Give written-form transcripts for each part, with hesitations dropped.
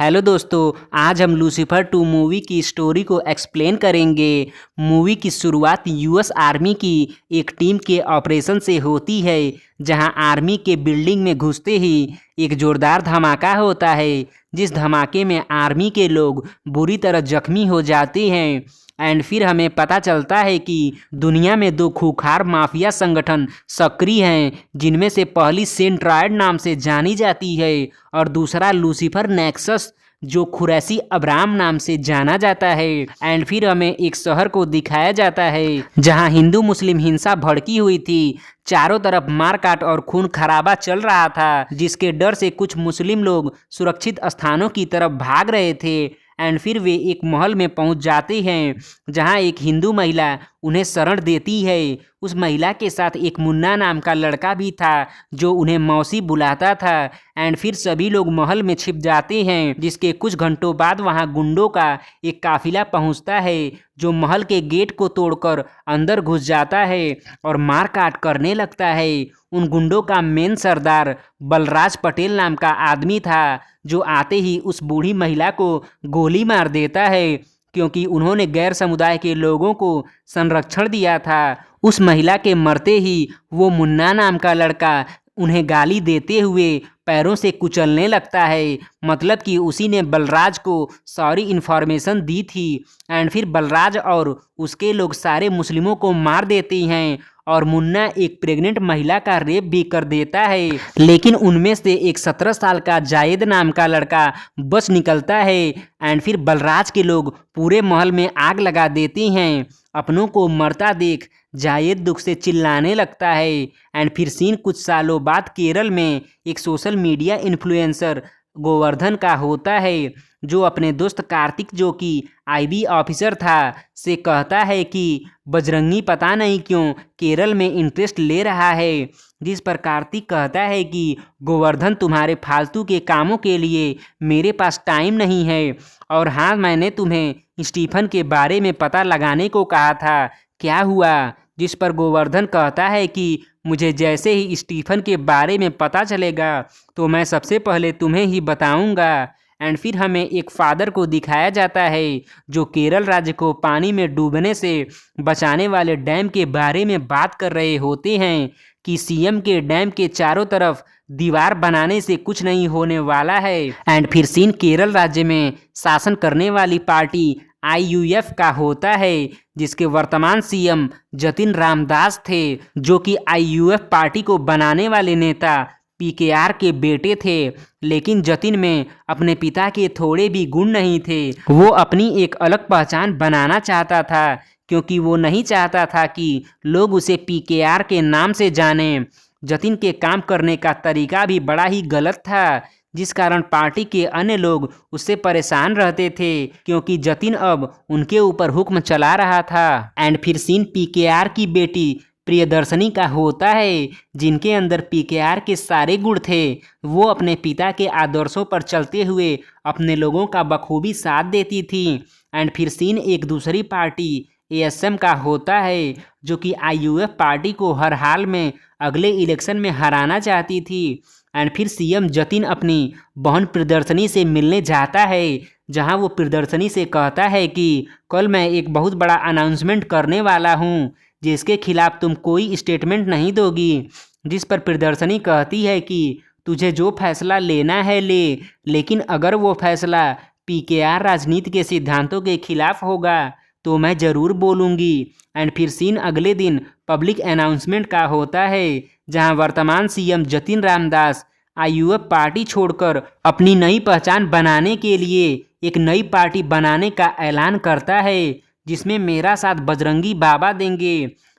Hello दोस्तों, आज हम लूसीफर 2 मूवी की स्टोरी को एक्सप्लेन करेंगे। मूवी की शुरुआत यूएस आर्मी की एक टीम के ऑपरेशन से होती है, जहां आर्मी के बिल्डिंग में घुसते ही एक जोरदार धमाका होता है, जिस धमाके में आर्मी के लोग बुरी तरह जख्मी हो जाते हैं। एंड फिर हमें पता चलता है कि दुनिया में दो खूंखार माफिया संगठन सक्रिय हैं, जिनमें से पहली सेंट्रायड नाम से जानी जाती है और दूसरा लूसीफर नेक्सस जो खुरैसी अब्राम नाम से जाना जाता है। एंड फिर हमें एक शहर को दिखाया जाता है जहां हिंदू मुस्लिम हिंसा भड़की हुई थी। चारों तरफ मारकाट और खून खराबा चल रहा था, जिसके डर से कुछ मुस्लिम लोग सुरक्षित स्थानों की तरफ भाग रहे थे। एंड फिर वे एक महल में पहुंच जाते हैं, जहां एक हिंदू महिला उन्हें शरण देती है। उस महिला के साथ एक मुन्ना नाम का लड़का भी था, जो उन्हें मौसी बुलाता था। एंड फिर सभी लोग महल में छिप जाते हैं, जिसके कुछ घंटों बाद वहां गुंडों का एक काफिला पहुंचता है, जो महल के गेट को तोड़कर अंदर घुस जाता है और मारकाट करने लगता है। उन गुंडों का मेन सरदार बलराज पटेल नाम का आदमी था, जो आते ही उस बूढ़ी महिला को गोली मार देता है, क्योंकि उन्होंने गैर समुदाय के लोगों को संरक्षण दिया था। उस महिला के मरते ही वो मुन्ना नाम का लड़का उन्हें गाली देते हुए पैरों से कुचलने लगता है, मतलब कि उसी ने बलराज को सारी इन्फॉर्मेशन दी थी। एंड फिर बलराज और उसके लोग सारे मुस्लिमों को मार देते हैं और मुन्ना एक प्रेग्नेंट महिला का रेप भी कर देता है। लेकिन उनमें से एक 17 साल का जायद नाम का लड़का बच निकलता है। एंड फिर बलराज के लोग पूरे महल में आग लगा देते हैं। अपनों को मरता देख जायद दुख से चिल्लाने लगता है। एंड फिर सीन कुछ सालों बाद केरल में एक सोशल मीडिया इन्फ्लुएंसर गोवर्धन का होता है, जो अपने दोस्त कार्तिक, जो कि आईबी ऑफिसर था, से कहता है कि बजरंगी पता नहीं क्यों केरल में इंटरेस्ट ले रहा है। जिस पर कार्तिक कहता है कि गोवर्धन, तुम्हारे फालतू के कामों के लिए मेरे पास टाइम नहीं है। और हाँ, मैंने तुम्हें स्टीफन के बारे में पता लगाने को कहा था, क्या हुआ? जिस पर गोवर्धन कहता है कि मुझे जैसे ही स्टीफन के बारे में पता चलेगा तो मैं सबसे पहले तुम्हें ही बताऊंगा। एंड फिर हमें एक फादर को दिखाया जाता है, जो केरल राज्य को पानी में डूबने से बचाने वाले डैम के बारे में बात कर रहे होते हैं कि सीएम के डैम के चारों तरफ दीवार बनाने से कुछ नहीं होने वाला है। एंड फिर सीन केरल राज्य में शासन करने वाली पार्टी आईयूएफ का होता है, जिसके वर्तमान सीएम जतिन रामदास थे, जो कि आईयूएफ पार्टी को बनाने वाले नेता पीकेआर के बेटे थे। लेकिन जतिन में अपने पिता के थोड़े भी गुण नहीं थे। वो अपनी एक अलग पहचान बनाना चाहता था, क्योंकि वो नहीं चाहता था कि लोग उसे पीकेआर के नाम से जानें। जतिन के काम करने का तरीका भी बड़ा ही गलत था, जिस कारण पार्टी के अन्य लोग उससे परेशान रहते थे, क्योंकि जतिन अब उनके ऊपर हुक्म चला रहा था। एंड फिर सीन पीकेआर की बेटी प्रियदर्शनी का होता है, जिनके अंदर पीकेआर के सारे गुण थे। वो अपने पिता के आदर्शों पर चलते हुए अपने लोगों का बखूबी साथ देती थी। एंड फिर सीन एक दूसरी पार्टी एएसएम का होता है, जो कि आईयूएफ पार्टी को हर हाल में अगले इलेक्शन में हराना चाहती थी। एंड फिर सीएम जतिन अपनी बहन प्रियदर्शनी से मिलने जाता है, जहां वो प्रियदर्शनी से कहता है कि कल मैं एक बहुत बड़ा अनाउंसमेंट करने वाला हूं, जिसके खिलाफ तुम कोई स्टेटमेंट नहीं दोगी। जिस पर प्रियदर्शनी कहती है कि तुझे जो फैसला लेना है ले, लेकिन अगर वो फैसला पीकेआर राजनीति के सिद्धांतों के खिलाफ होगा तो मैं ज़रूर बोलूँगी। एंड फिर सीन अगले दिन पब्लिक अनाउंसमेंट का होता है, जहां वर्तमान सीएम जतिन रामदास आईयूएफ पार्टी छोड़कर अपनी नई पहचान बनाने के लिए एक नई पार्टी बनाने का ऐलान करता है, जिसमें मेरा साथ बजरंगी बाबा देंगे।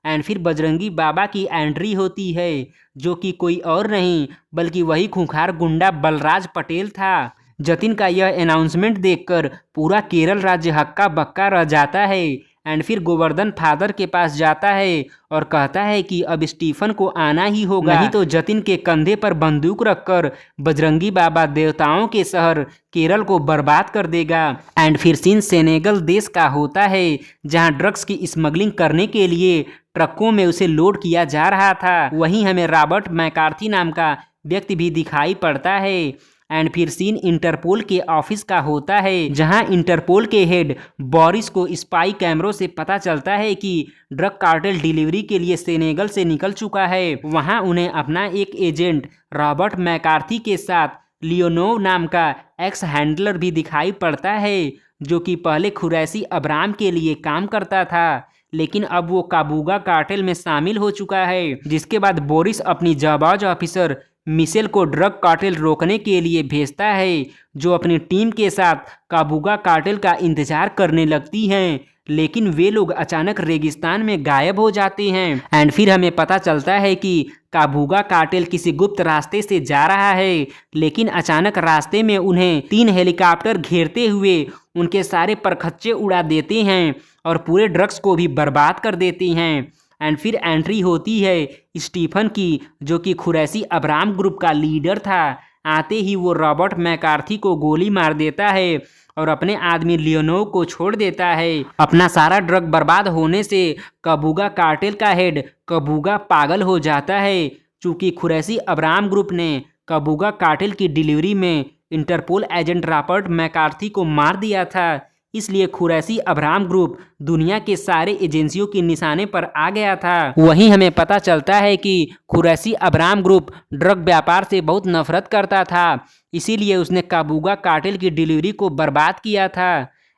एंड फिर बजरंगी बाबा की एंट्री होती है, जो कि कोई और नहीं बल्कि वही खूंखार गुंडा बलराज पटेल था। जतिन का यह अनाउंसमेंट देखकर पूरा केरल राज्य हक्का बक्का रह जाता है। एंड फिर गोवर्धन फादर के पास जाता है और कहता है कि अब स्टीफन को आना ही होगा, नहीं तो जतिन के कंधे पर बंदूक रखकर बजरंगी बाबा देवताओं के शहर केरल को बर्बाद कर देगा। एंड फिर सीन सेनेगल देश का होता है, जहां ड्रग्स की स्मगलिंग करने के लिए ट्रकों में उसे लोड किया जा रहा था। वहीं हमें रॉबर्ट मैकार्थी नाम का व्यक्ति भी दिखाई पड़ता है। एंड फिर सीन इंटरपोल के ऑफिस का होता है, जहां इंटरपोल के हेड बोरिस को स्पाई कैमरों से पता चलता है कि ड्रग कार्टेल डिलीवरी के लिए सेनेगल से निकल चुका है। वहां उन्हें अपना एक एजेंट रॉबर्ट मैकार्थी के साथ लियोनोव नाम का एक्स हैंडलर भी दिखाई पड़ता है, जो कि पहले खुरैसी अब्राम के लिए काम करता था, लेकिन अब वो काबूगा कार्टेल में शामिल हो चुका है। जिसके बाद बोरिस अपनी जाबाज ऑफिसर मिशेल को ड्रग कार्टेल रोकने के लिए भेजता है, जो अपनी टीम के साथ काबूगा कार्टेल का इंतजार करने लगती हैं, लेकिन वे लोग अचानक रेगिस्तान में गायब हो जाते हैं। एंड फिर हमें पता चलता है कि काबूगा कार्टेल किसी गुप्त रास्ते से जा रहा है, लेकिन अचानक रास्ते में उन्हें 3 हेलीकॉप्टर घेरते हुए उनके सारे परखच्चे उड़ा देते हैं और पूरे ड्रग्स को भी बर्बाद कर देते हैं। एंड फिर एंट्री होती है स्टीफन की, जो कि खुरैसी अब्राम ग्रुप का लीडर था। आते ही वो रॉबर्ट मैकार्थी को गोली मार देता है और अपने आदमी लियोनोव को छोड़ देता है। अपना सारा ड्रग बर्बाद होने से काबूगा कार्टेल का हेड काबूगा पागल हो जाता है। चूंकि खुरैसी अब्राम ग्रुप ने काबूगा कार्टेल की डिलीवरी में इंटरपोल एजेंट रॉबर्ट मैकार्थी को मार दिया था, इसलिए खुरैसी अब्राम ग्रुप दुनिया के सारे एजेंसियों के निशाने पर आ गया था। वहीं हमें पता चलता है कि खुरैसी अब्राम ग्रुप ड्रग व्यापार से बहुत नफरत करता था, इसीलिए उसने काबूगा कार्टेल की डिलीवरी को बर्बाद किया था।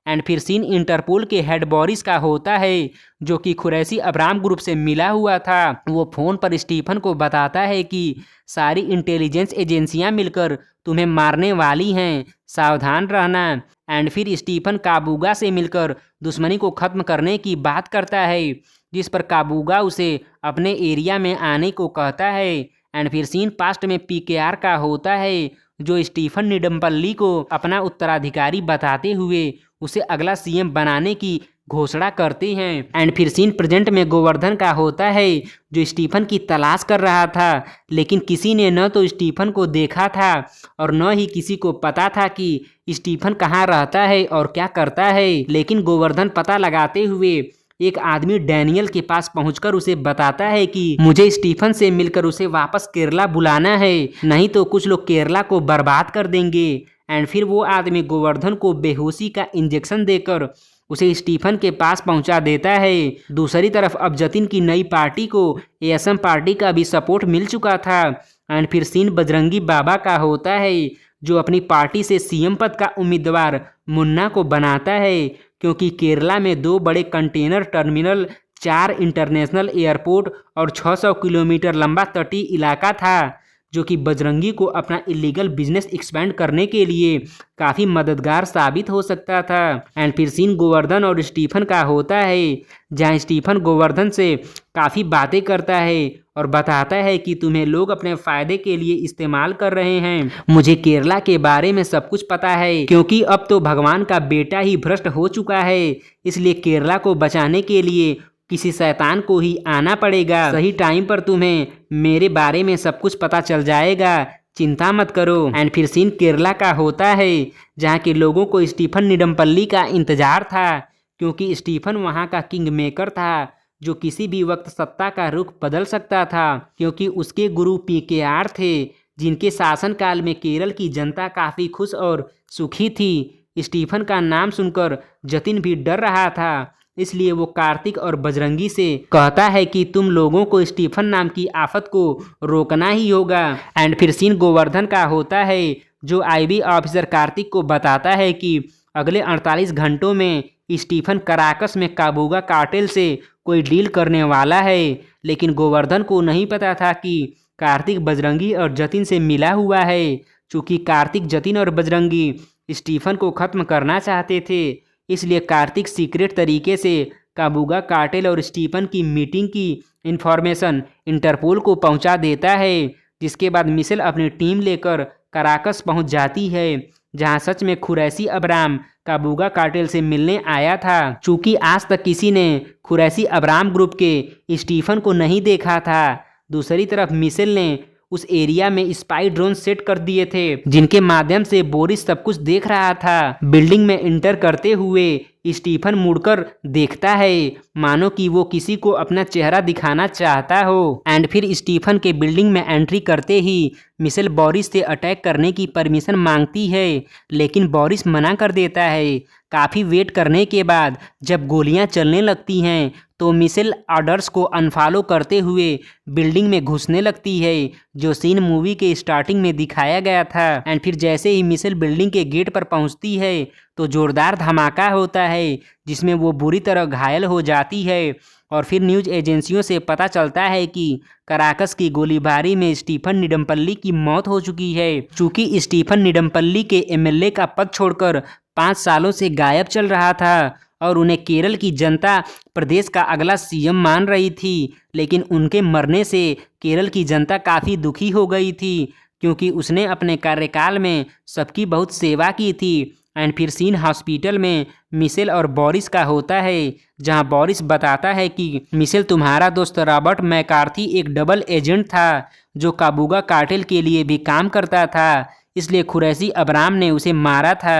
एंड फिर सीन इंटरपोल के हेड बोरिस का होता है, जो कि खुरैसी अब्राम ग्रुप से मिला हुआ था। वो फ़ोन पर स्टीफन को बताता है कि सारी इंटेलिजेंस एजेंसियां मिलकर तुम्हें मारने वाली हैं, सावधान रहना। एंड फिर स्टीफन काबूगा से मिलकर दुश्मनी को ख़त्म करने की बात करता है, जिस पर काबूगा उसे अपने एरिया में आने को कहता है। एंड फिर सीन पास्ट में पीकेआर का होता है, जो स्टीफन निडम्पल्ली को अपना उत्तराधिकारी बताते हुए उसे अगला सीएम बनाने की घोषणा करते हैं। एंड फिर सीन प्रेजेंट में गोवर्धन का होता है, जो स्टीफन की तलाश कर रहा था, लेकिन किसी ने न तो स्टीफन को देखा था और न ही किसी को पता था कि स्टीफन कहाँ रहता है और क्या करता है। लेकिन गोवर्धन पता लगाते हुए एक आदमी डैनियल के पास पहुंचकर उसे बताता है कि मुझे स्टीफन से मिलकर उसे वापस केरला बुलाना है, नहीं तो कुछ लोग केरला को बर्बाद कर देंगे। एंड फिर वो आदमी गोवर्धन को बेहोशी का इंजेक्शन देकर उसे स्टीफन के पास पहुंचा देता है। दूसरी तरफ अब जतिन की नई पार्टी को एएसएम पार्टी का भी सपोर्ट मिल चुका था। एंड फिर सीन बजरंगी बाबा का होता है, जो अपनी पार्टी से सीएम पद का उम्मीदवार मुन्ना को बनाता है, क्योंकि केरला में 2 बड़े कंटेनर टर्मिनल, 4 इंटरनेशनल एयरपोर्ट और 600 किलोमीटर लंबा तटीय इलाका था, जो कि बजरंगी को अपना इलीगल बिजनेस एक्सपेंड करने के लिए काफ़ी मददगार साबित हो सकता था। एंड फिर सीन गोवर्धन और स्टीफन का होता है, जहां स्टीफन गोवर्धन से काफ़ी बातें करता है और बताता है कि तुम्हें लोग अपने फ़ायदे के लिए इस्तेमाल कर रहे हैं। मुझे केरला के बारे में सब कुछ पता है, क्योंकि अब तो भगवान का बेटा ही भ्रष्ट हो चुका है, इसलिए केरला को बचाने के लिए किसी शैतान को ही आना पड़ेगा। सही टाइम पर तुम्हें मेरे बारे में सब कुछ पता चल जाएगा, चिंता मत करो। एंड फिर सीन केरला का होता है, जहाँ के लोगों को स्टीफन निडम्पल्ली का इंतजार था, क्योंकि स्टीफन वहाँ का किंग मेकर था, जो किसी भी वक्त सत्ता का रुख बदल सकता था, क्योंकि उसके गुरु पीकेआर थे, जिनके शासनकाल में केरल की जनता काफ़ी खुश और सुखी थी। स्टीफन का नाम सुनकर जतिन भी डर रहा था, इसलिए वो कार्तिक और बजरंगी से कहता है कि तुम लोगों को स्टीफन नाम की आफत को रोकना ही होगा। एंड फिर सीन गोवर्धन का होता है, जो आईबी ऑफिसर कार्तिक को बताता है कि अगले 48 घंटों में स्टीफन कराकस में काबूगा कार्टेल से कोई डील करने वाला है। लेकिन गोवर्धन को नहीं पता था कि कार्तिक बजरंगी और जतिन से मिला हुआ है। चूँकि कार्तिक, जतिन और बजरंगी स्टीफन को ख़त्म करना चाहते थे, इसलिए कार्तिक सीक्रेट तरीके से काबूगा कार्टेल और स्टीफन की मीटिंग की इन्फॉर्मेशन इंटरपोल को पहुंचा देता है। जिसके बाद मिशेल अपनी टीम लेकर कराकस पहुंच जाती है, जहां सच में खुरैसी अब्राम काबूगा कार्टेल से मिलने आया था। चूँकि आज तक किसी ने खुरैसी अब्राम ग्रुप के स्टीफन को नहीं देखा था। दूसरी तरफ मिशेल ने उस एरिया में स्पाई ड्रोन सेट कर दिए थे, जिनके माध्यम से बोरिस सब कुछ देख रहा था। बिल्डिंग में इंटर करते हुए स्टीफन मुड़कर देखता है, मानो कि वो किसी को अपना चेहरा दिखाना चाहता हो। एंड फिर स्टीफन के बिल्डिंग में एंट्री करते ही मिशेल बोरिस से अटैक करने की परमिशन मांगती है, लेकिन बोरिस मना कर देता है। काफ़ी वेट करने के बाद जब गोलियां चलने लगती हैं तो मिशेल ऑर्डर्स को अनफॉलो करते हुए बिल्डिंग में घुसने लगती है, जो सीन मूवी के स्टार्टिंग में दिखाया गया था। एंड फिर जैसे ही मिशेल बिल्डिंग के गेट पर पहुंचती है तो ज़ोरदार धमाका होता है, जिसमें वो बुरी तरह घायल हो जाती है। और फिर न्यूज़ एजेंसियों से पता चलता है कि कराकस की गोलीबारी में स्टीफन निडम्पल्ली की मौत हो चुकी है। चूँकि स्टीफन निडम्पल्ली के एमएलए का पद छोड़कर 5 सालों से गायब चल रहा था और उन्हें केरल की जनता प्रदेश का अगला सीएम मान रही थी, लेकिन उनके मरने से केरल की जनता काफ़ी दुखी हो गई थी, क्योंकि उसने अपने कार्यकाल में सबकी बहुत सेवा की थी। एंड फिर सीन हॉस्पिटल में मिशेल और बोरिस का होता है, जहां बोरिस बताता है कि मिशेल, तुम्हारा दोस्त रॉबर्ट मैकार्थी एक डबल एजेंट था जो काबूगा कार्टेल के लिए भी काम करता था, इसलिए कुरैशी अबराम ने उसे मारा था।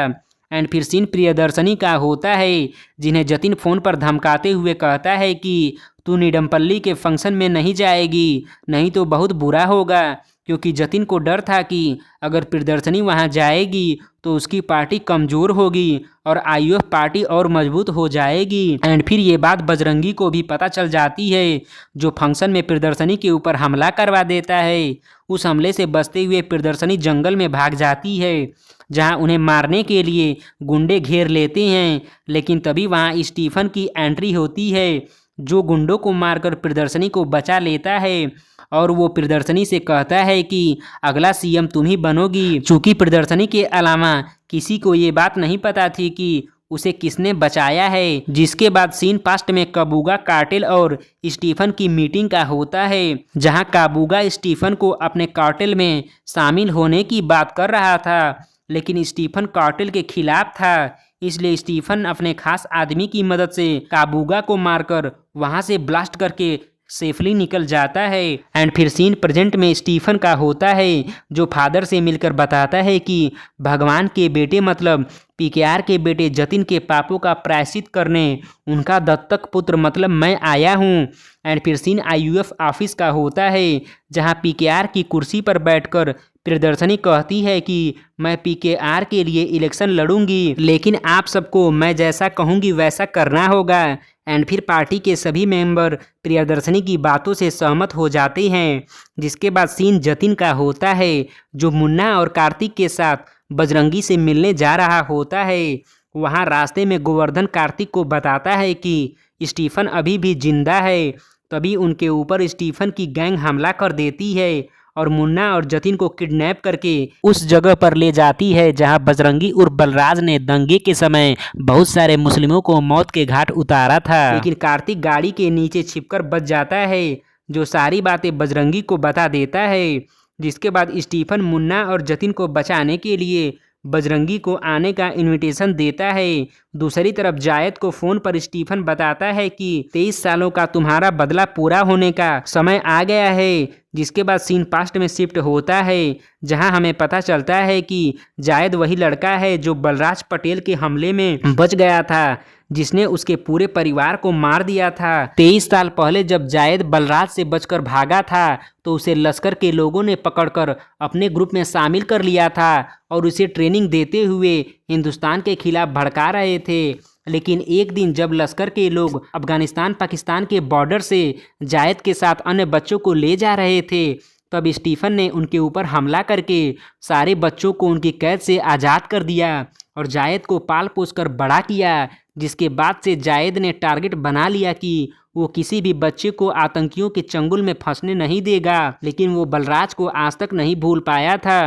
एंड फिर सीन प्रियदर्शनी का होता है, जिन्हें जतिन फ़ोन पर धमकाते हुए कहता है कि तू निडम्पल्ली के फंक्शन में नहीं जाएगी, नहीं तो बहुत बुरा होगा, क्योंकि जतिन को डर था कि अगर प्रियदर्शनी वहां जाएगी तो उसकी पार्टी कमज़ोर होगी और आईयूएफ पार्टी और मजबूत हो जाएगी। एंड फिर ये बात बजरंगी को भी पता चल जाती है, जो फंक्शन में प्रियदर्शनी के ऊपर हमला करवा देता है। उस हमले से बचते हुए प्रियदर्शनी जंगल में भाग जाती है, जहां उन्हें मारने के लिए गुंडे घेर लेते हैं, लेकिन तभी वहां स्टीफन की एंट्री होती है, जो गुंडों को मारकर प्रियदर्शनी को बचा लेता है। और वो प्रियदर्शनी से कहता है कि अगला सीएम तुम ही बनोगी। चूँकि प्रियदर्शनी के अलावा किसी को ये बात नहीं पता थी कि उसे किसने बचाया है। जिसके बाद सीन पास्ट में काबूगा कार्टेल और स्टीफन की मीटिंग का होता है, जहां काबूगा स्टीफन को अपने कार्टेल में शामिल होने की बात कर रहा था, लेकिन स्टीफन कार्टेल के खिलाफ था। इसलिए स्टीफन अपने खास आदमी की मदद से काबूगा को मारकर वहां से ब्लास्ट करके सेफली निकल जाता है। एंड फिर सीन प्रेजेंट में स्टीफन का होता है, जो फादर से मिलकर बताता है कि भगवान के बेटे मतलब पीकेआर के बेटे जतिन के पापों का प्रायश्चित करने उनका दत्तक पुत्र मतलब मैं आया हूँ। एंड फिर सीन आईयूएफ ऑफिस का होता है, जहाँ पीकेआर की कुर्सी पर बैठकर प्रियदर्शनी कहती है कि मैं पीकेआर के लिए इलेक्शन लड़ूंगी, लेकिन आप सबको मैं जैसा कहूँगी वैसा करना होगा। एंड फिर पार्टी के सभी मेंबर प्रियदर्शनी की बातों से सहमत हो जाते हैं। जिसके बाद सीन जतिन का होता है, जो मुन्ना और कार्तिक के साथ बजरंगी से मिलने जा रहा होता है। वहाँ रास्ते में गोवर्धन कार्तिक को बताता है कि स्टीफन अभी भी जिंदा है। तभी उनके ऊपर स्टीफन की गैंग हमला कर देती है और मुन्ना और जतिन को किडनैप करके उस जगह पर ले जाती है, जहां बजरंगी उर्फ बलराज ने दंगे के समय बहुत सारे मुस्लिमों को मौत के घाट उतारा था। लेकिन कार्तिक गाड़ी के नीचे छिपकर बच जाता है, जो सारी बातें बजरंगी को बता देता है। जिसके बाद स्टीफन मुन्ना और जतिन को बचाने के लिए बजरंगी को आने का इनविटेशन देता है। दूसरी तरफ जायद को फ़ोन पर स्टीफन बताता है कि 23 सालों का तुम्हारा बदला पूरा होने का समय आ गया है। जिसके बाद सीन पास्ट में शिफ्ट होता है, जहां हमें पता चलता है कि जायद वही लड़का है जो बलराज पटेल के हमले में बच गया था, जिसने उसके पूरे परिवार को मार दिया था। 23 साल पहले जब जायद बलराज से बचकर भागा था तो उसे लश्कर के लोगों ने पकड़कर अपने ग्रुप में शामिल कर लिया था और उसे ट्रेनिंग देते हुए हिंदुस्तान के खिलाफ भड़का रहे थे। लेकिन एक दिन जब लश्कर के लोग अफगानिस्तान पाकिस्तान के बॉर्डर से जायद के साथ अन्य बच्चों को ले जा रहे थे, तब स्टीफन ने उनके ऊपर हमला करके सारे बच्चों को उनकी कैद से आज़ाद कर दिया और जायद को पाल पोस कर बड़ा किया। जिसके बाद से जायद ने टारगेट बना लिया कि वो किसी भी बच्चे को आतंकियों के चंगुल में फंसने नहीं देगा, लेकिन वो बलराज को आज तक नहीं भूल पाया था।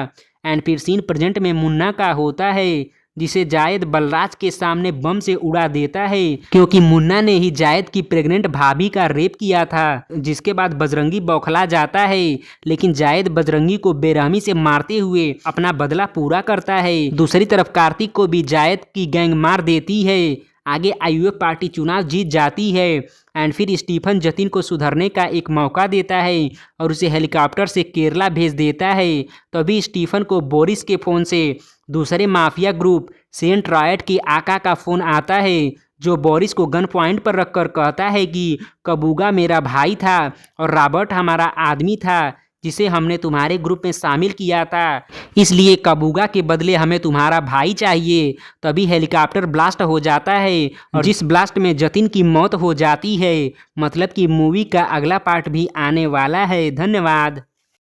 एंड फिर सीन प्रेजेंट में मुन्ना का होता है, जिसे जायद बलराज के सामने बम से उड़ा देता है, क्योंकि मुन्ना ने ही जायद की प्रेग्नेंट भाभी का रेप किया था। जिसके बाद बजरंगी बौखला जाता है, लेकिन जायद बजरंगी को बेरहमी से मारते हुए अपना बदला पूरा करता है। दूसरी तरफ कार्तिक को भी जायद की गैंग मार देती है। आगे आईयूएफ पार्टी चुनाव जीत जाती है। एंड फिर स्टीफन जतिन को सुधरने का एक मौका देता है और उसे हेलीकॉप्टर से केरला भेज देता है। तभी स्टीफन को बोरिस के फ़ोन से दूसरे माफिया ग्रुप सेंट रॉयट की आका का फ़ोन आता है, जो बोरिस को गन पॉइंट पर रखकर कहता है कि कबूगा मेरा भाई था और रॉबर्ट हमारा आदमी था, जिसे हमने तुम्हारे ग्रुप में शामिल किया था, इसलिए कबूगा के बदले हमें तुम्हारा भाई चाहिए। तभी हेलीकॉप्टर ब्लास्ट हो जाता है और जिस ब्लास्ट में जतिन की मौत हो जाती है। मतलब कि मूवी का अगला पार्ट भी आने वाला है। धन्यवाद।